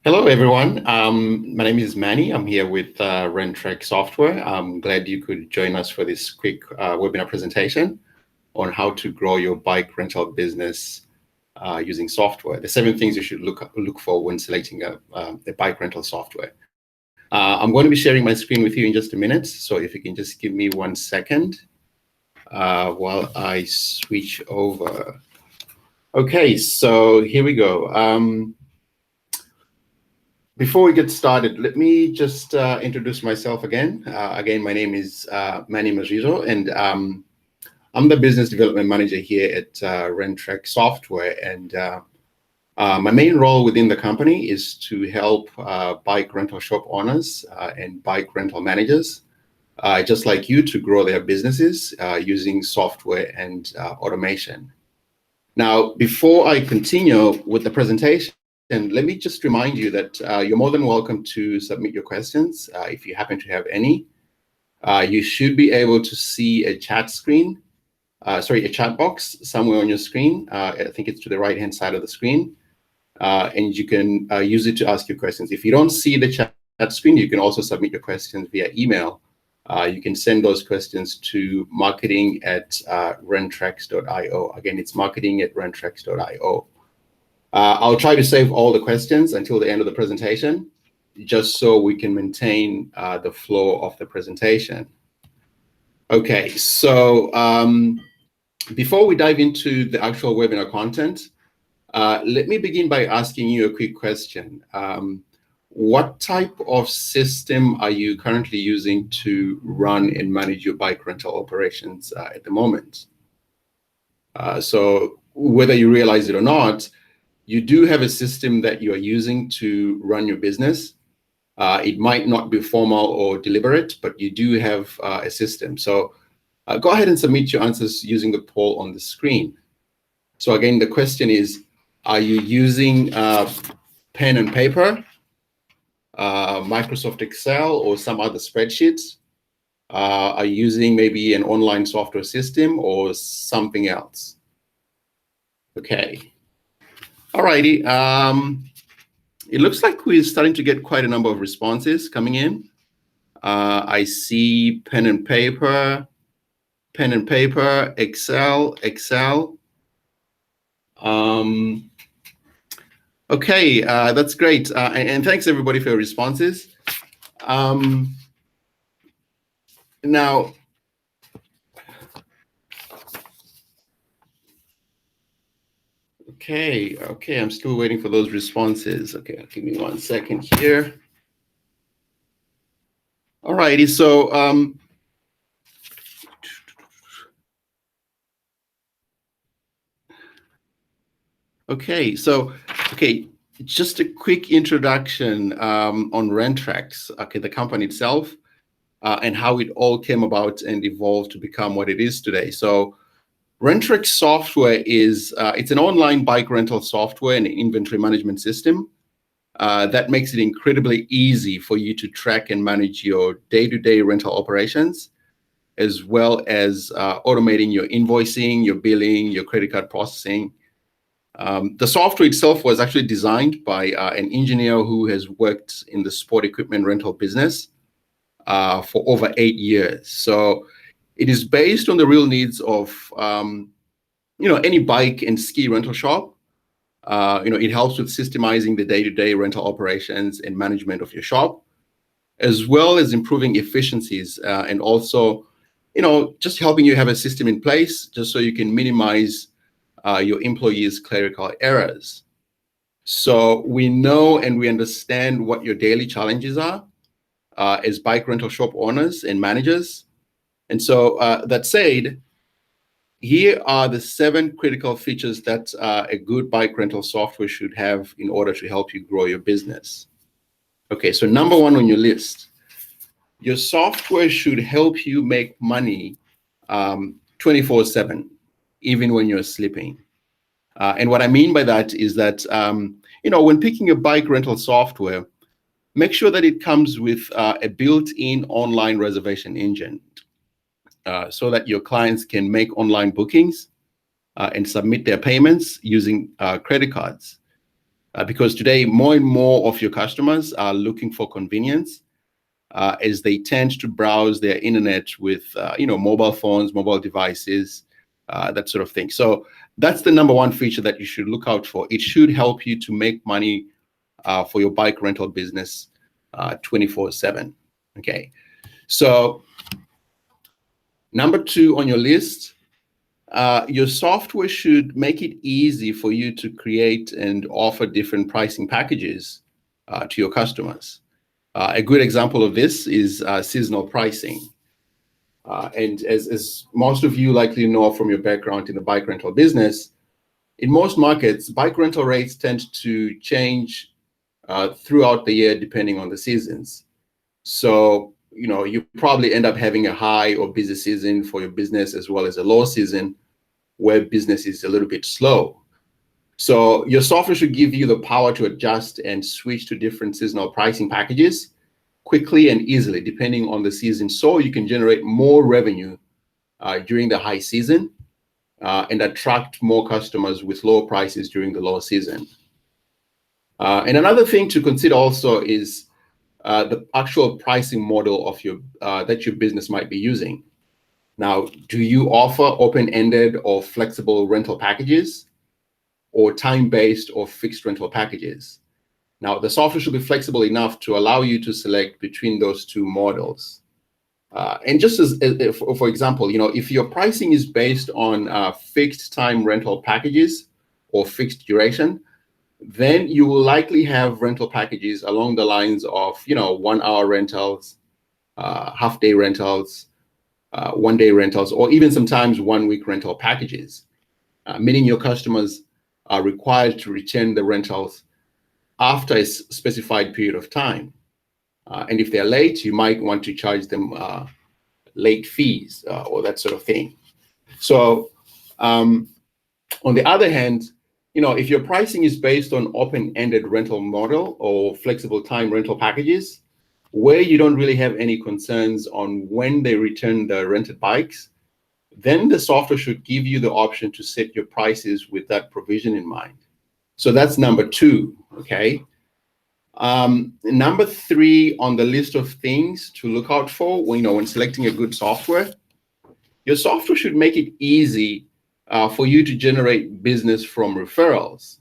Hello, everyone. My name is Manny. I'm here with Rentrek Software. I'm glad you could join us for this quick webinar presentation on how to grow your bike rental business using software. The 7 things you should look for when selecting a bike rental software. I'm going to be sharing my screen with you in just a minute. So if you can just give me 1 second while I switch over. Okay, so here we go. Before we get started, let me just introduce myself again. Again, my name is Manny Mazizo, and I'm the business development manager here at Rentrek Software. And my main role within the company is to help bike rental shop owners and bike rental managers, just like you, to grow their businesses using software and automation. Now, before I continue with the presentation, let me just remind you that you're more than welcome to submit your questions if you happen to have any. You should be able to see a chat box somewhere on your screen. I think it's to the right-hand side of the screen. And you can use it to ask your questions. If you don't see the chat screen, you can also submit your questions via email. You can send those questions to marketing@rentrex.io. Again, it's marketing@rentrex.io. I'll try to save all the questions until the end of the presentation, just so we can maintain the flow of the presentation. Okay, so before we dive into the actual webinar content, let me begin by asking you a quick question. What type of system are you currently using to run and manage your bike rental operations at the moment? So whether you realize it or not, you do have a system that you are using to run your business. It might not be formal or deliberate, but you do have a system. So go ahead and submit your answers using the poll on the screen. So again, the question is, are you using pen and paper, Microsoft Excel, or some other spreadsheets? Are you using maybe an online software system or something else? Okay. Alrighty, it looks like we're starting to get quite a number of responses coming in. I see pen and paper, Excel. Okay, that's great. And thanks everybody for your responses. Now, Okay, I'm still waiting for those responses. Okay, give me 1 second here. All righty, so just a quick introduction on Rentrex, the company itself, and how it all came about and evolved to become what it is today. So Rentrex Software is it's an online bike rental software and inventory management system that makes it incredibly easy for you to track and manage your day-to-day rental operations, as well as automating your invoicing, your billing, your credit card processing. The software itself was actually designed by an engineer who has worked in the sport equipment rental business for over 8 years. So it is based on the real needs of any bike and ski rental shop. It helps with systemizing the day-to-day rental operations and management of your shop, as well as improving efficiencies and also, just helping you have a system in place just so you can minimize your employees' clerical errors. So we know and we understand what your daily challenges are as bike rental shop owners and managers. And so that said, here are the 7 critical features that a good bike rental software should have in order to help you grow your business. Okay, so number 1 on your list, your software should help you make money 24/7, even when you're sleeping. And what I mean by that is that, when picking a bike rental software, make sure that it comes with a built-in online reservation engine so that your clients can make online bookings and submit their payments using credit cards. because today more and more of your customers are looking for convenience as they tend to browse their internet with mobile phones, mobile devices, that sort of thing. So that's the number one feature that you should look out for. It should help you to make money for your bike rental business 24/7. Okay, so number 2 on your list, your software should make it easy for you to create and offer different pricing packages to your customers. A good example of this is seasonal pricing. And as most of you likely know from your background in the bike rental business, in most markets, bike rental rates tend to change throughout the year depending on the seasons. So, you probably end up having a high or busy season for your business as well as a low season where business is a little bit slow. So your software should give you the power to adjust and switch to different seasonal pricing packages quickly and easily, depending on the season, so you can generate more revenue during the high season and attract more customers with lower prices during the low season. And another thing to consider also is the actual pricing model of that your business might be using. Now, do you offer open-ended or flexible rental packages, or time-based or fixed rental packages? Now, the software should be flexible enough to allow you to select between those two models. And just as for example, if your pricing is based on fixed time rental packages or fixed duration, then you will likely have rental packages along the lines of 1 hour rentals, half-day rentals, 1-day rentals, or even sometimes 1 week rental packages, meaning your customers are required to return the rentals after a specified period of time. And if they're late, you might want to charge them late fees or that sort of thing. So on the other hand, if your pricing is based on open-ended rental model or flexible time rental packages, where you don't really have any concerns on when they return the rented bikes, then the software should give you the option to set your prices with that provision in mind. So that's number 2, okay? Number 3 on the list of things to look out for when selecting a good software, your software should make it easy for you to generate business from referrals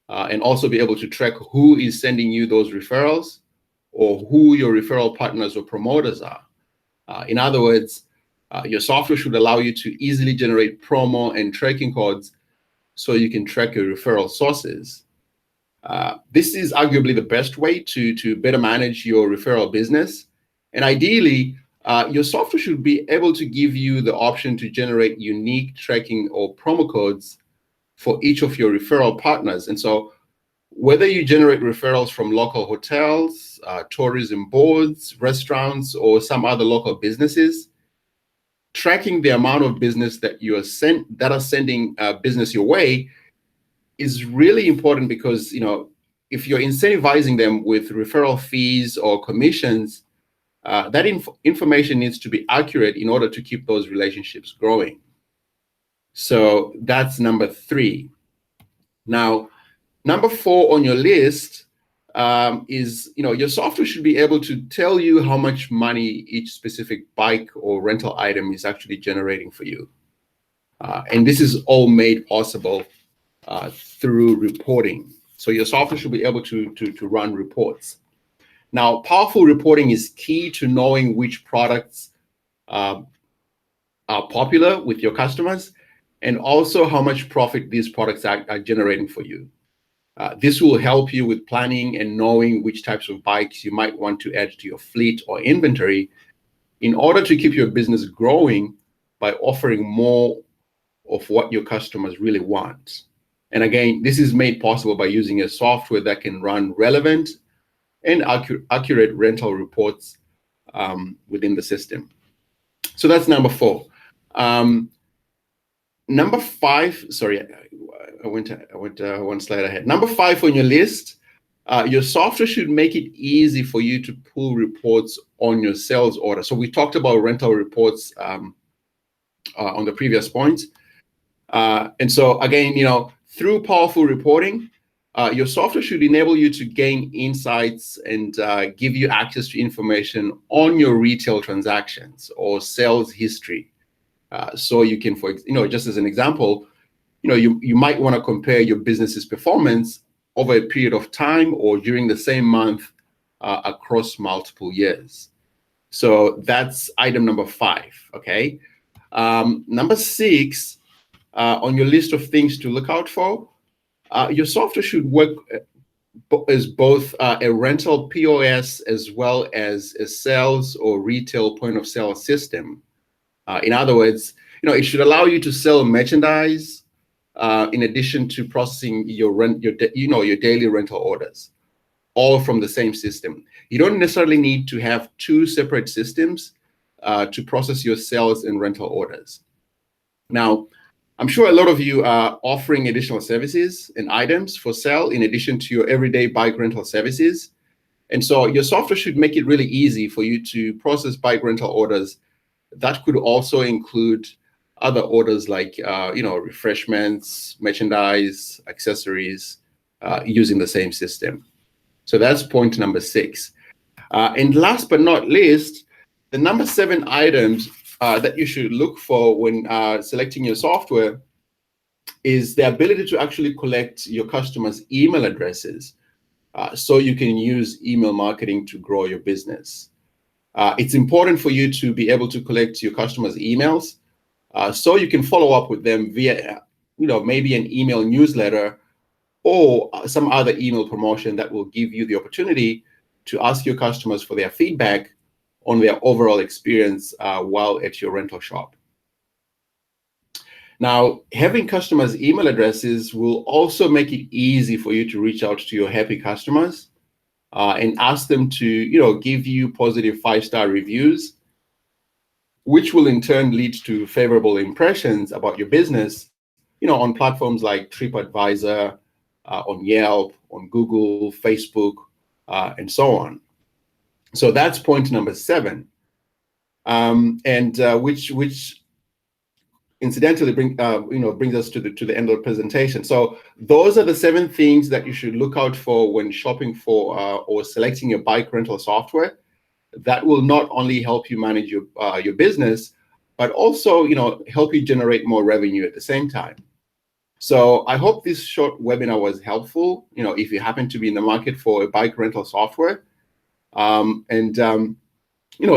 and also be able to track who is sending you those referrals or who your referral partners or promoters are. In other words, your software should allow you to easily generate promo and tracking codes so you can track your referral sources. This is arguably the best way to better manage your referral business. And ideally, your software should be able to give you the option to generate unique tracking or promo codes for each of your referral partners. And so whether you generate referrals from local hotels, tourism boards, restaurants, or some other local businesses, tracking the amount of business that are sending business your way is really important, because if you're incentivizing them with referral fees or commissions, that information needs to be accurate in order to keep those relationships growing. So that's number 3. Now, number 4 on your list is your software should be able to tell you how much money each specific bike or rental item is actually generating for you. And this is all made possible through reporting. So your software should be able to run reports. Now, powerful reporting is key to knowing which products are popular with your customers, and also how much profit these products are generating for you. This will help you with planning and knowing which types of bikes you might want to add to your fleet or inventory in order to keep your business growing by offering more of what your customers really want. And again, this is made possible by using a software that can run relevant and accurate rental reports within the system. So that's number 4. Number 5, sorry, I went one slide ahead. Number 5 on your list, your software should make it easy for you to pull reports on your sales order. So we talked about rental reports on the previous point. And so again, through powerful reporting, Your software should enable you to gain insights and give you access to information on your retail transactions or sales history. So you can, just as an example, you might want to compare your business's performance over a period of time or during the same month across multiple years. So that's item number 5, okay? Number 6 on your list of things to look out for, your software should work as both a rental POS as well as a sales or retail point of sale system. In other words, it should allow you to sell merchandise in addition to processing your daily rental orders, all from the same system. You don't necessarily need to have 2 separate systems to process your sales and rental orders. Now, I'm sure a lot of you are offering additional services and items for sale in addition to your everyday bike rental services. And so your software should make it really easy for you to process bike rental orders. That could also include other orders like, refreshments, merchandise, accessories, using the same system. So that's point number 6. And last but not least, the number 7 items that you should look for when selecting your software is the ability to actually collect your customers' email addresses so you can use email marketing to grow your business. It's important for you to be able to collect your customers' emails so you can follow up with them via, maybe an email newsletter or some other email promotion that will give you the opportunity to ask your customers for their feedback on their overall experience while at your rental shop. Now, having customers' email addresses will also make it easy for you to reach out to your happy customers and ask them to, give you positive 5-star reviews, which will in turn lead to favorable impressions about your business, on platforms like TripAdvisor, on Yelp, on Google, Facebook, and so on. So that's point number 7, which incidentally brings us to the end of the presentation. So those are the 7 things that you should look out for when shopping for or selecting your bike rental software. That will not only help you manage your business, but also help you generate more revenue at the same time. So I hope this short webinar was helpful. If you happen to be in the market for a bike rental software.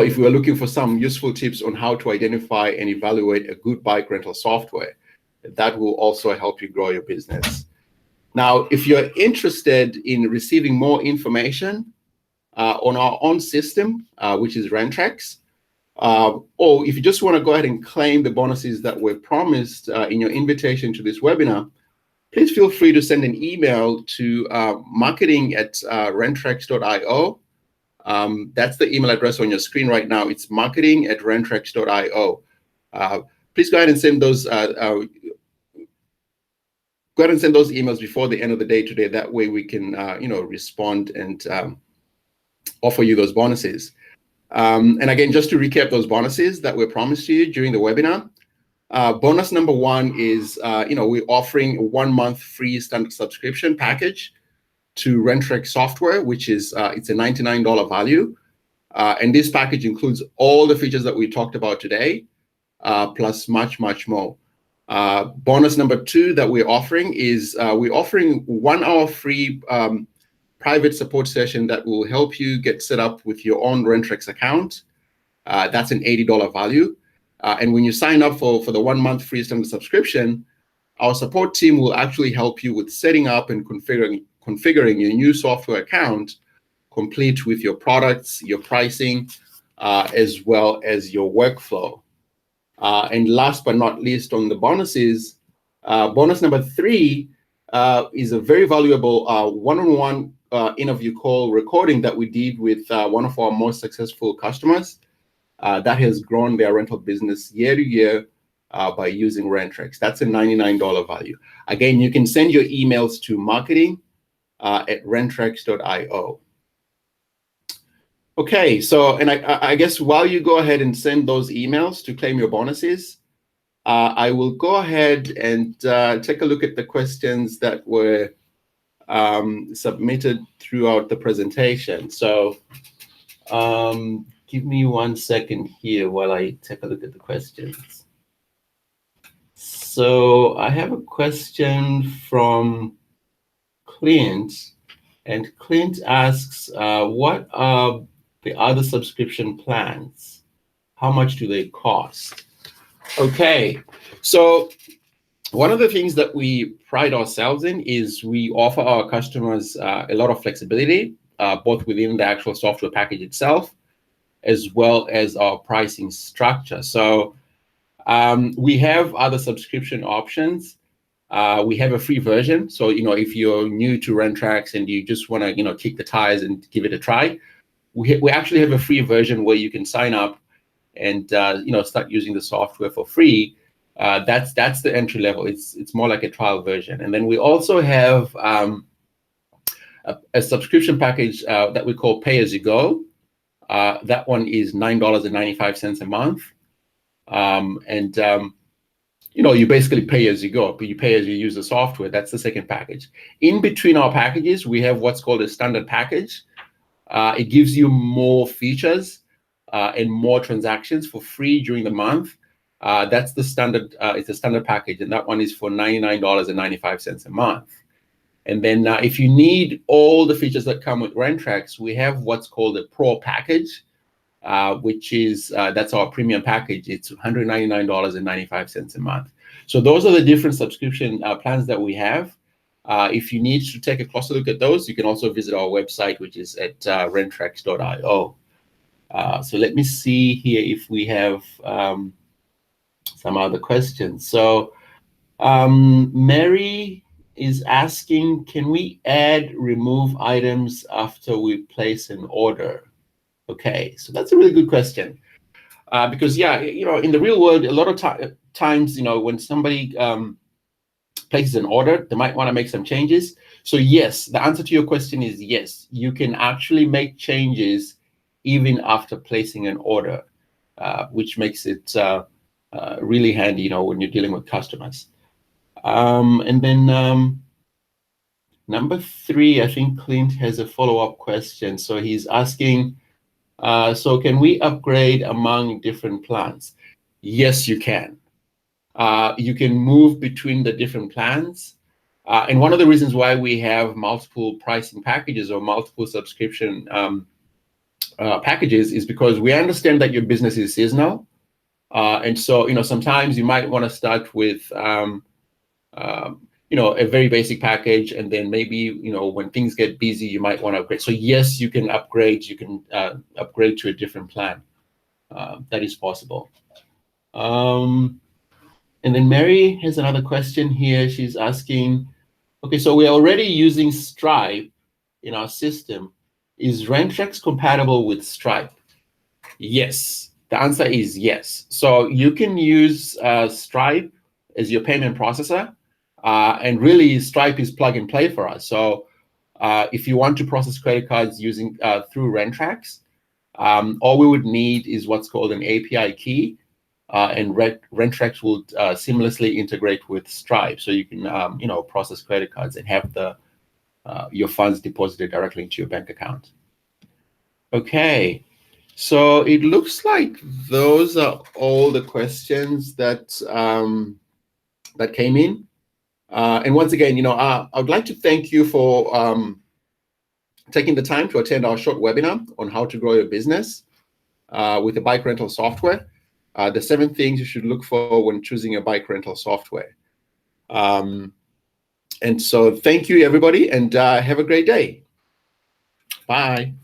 If we are looking for some useful tips on how to identify and evaluate a good bike rental software, that will also help you grow your business. Now, if you're interested in receiving more information on our own system, which is Rentrex, or if you just want to go ahead and claim the bonuses that were promised in your invitation to this webinar, please feel free to send an email to marketing@rentrex.io. That's the email address on your screen right now. It's marketing@rentrex.io. Please go ahead and send those. Go ahead and send those emails before the end of the day today. That way we can, respond and offer you those bonuses. And again, just to recap those bonuses that were promised to you during the webinar. Bonus number 1 is, we're offering a 1-month free standard subscription package to Rentrex software, which is it's a $99 value. And this package includes all the features that we talked about today, plus much, much more. Bonus number 2 that we're offering is we're offering 1-hour free private support session that will help you get set up with your own Rentrex account. That's an $80 value. And when you sign up for the 1-month free standard subscription, our support team will actually help you with setting up and configuring your new software account, complete with your products, your pricing, as well as your workflow. And last but not least on the bonuses, bonus number 3 is a very valuable one-on-one interview call recording that we did with one of our most successful customers that has grown their rental business year to year by using Rentrex. That's a $99 value. Again, you can send your emails to marketing@rentrex.io. Okay, so, and I guess while you go ahead and send those emails to claim your bonuses, I will go ahead and take a look at the questions that were submitted throughout the presentation. So give me 1 second here while I take a look at the questions. So I have a question from Clint, and Clint asks, what are the other subscription plans? How much do they cost? Okay, so one of the things that we pride ourselves in is we offer our customers a lot of flexibility, both within the actual software package itself, as well as our pricing structure. So we have other subscription options. We have a free version. So, if you're new to Rentrak and you just want to, kick the tires and give it a try, we actually have a free version where you can sign up and, start using the software for free. That's the entry level. It's more like a trial version. And then we also have a subscription package that we call Pay As You Go. That one is $9.95 a month. You basically pay as you go, but you pay as you use the software. That's the second package. In between our packages, we have what's called a standard package. It gives you more features and more transactions for free during the month. That's the standard. It's a standard package, and that one is for $99.95 a month. And then if you need all the features that come with Rentrak, we have what's called a Pro package, which is that's our premium package. It's $199.95 a month. So those are the different subscription plans that we have. If you need to take a closer look at those, you can also visit our website, which is at rentrak.io. So let me see here if we have some other questions. So Mary is asking, can we add, remove items after we place an order? Okay, so that's a really good question. Because in the real world, a lot of times, when somebody places an order, they might want to make some changes. So yes, the answer to your question is yes, you can actually make changes even after placing an order, which makes it really handy, when you're dealing with customers. And then number 3, I think Clint has a follow-up question. So he's asking, so can we upgrade among different plans? Yes, you can. You can move between the different plans. And one of the reasons why we have multiple pricing packages or multiple subscription packages is because we understand that your business is seasonal. And so, sometimes you might want to start with, a very basic package, and then maybe, when things get busy, you might want to upgrade. So yes, you can upgrade. You can upgrade to a different plan. That is possible. And then Mary has another question here. She's asking, okay, so we're already using Stripe in our system. Is Rentrak compatible with Stripe? Yes. The answer is yes. So you can use Stripe as your payment processor. And really, Stripe is plug and play for us. So if you want to process credit cards using through Rentrak, all we would need is what's called an API key, and Rentrak will seamlessly integrate with Stripe, so you can process credit cards and have your funds deposited directly into your bank account. Okay, so it looks like those are all the questions that that came in. And once again, I would like to thank you for taking the time to attend our short webinar on how to grow your business with the bike rental software. The 7 things you should look for when choosing a bike rental software. And so thank you, everybody, and have a great day. Bye.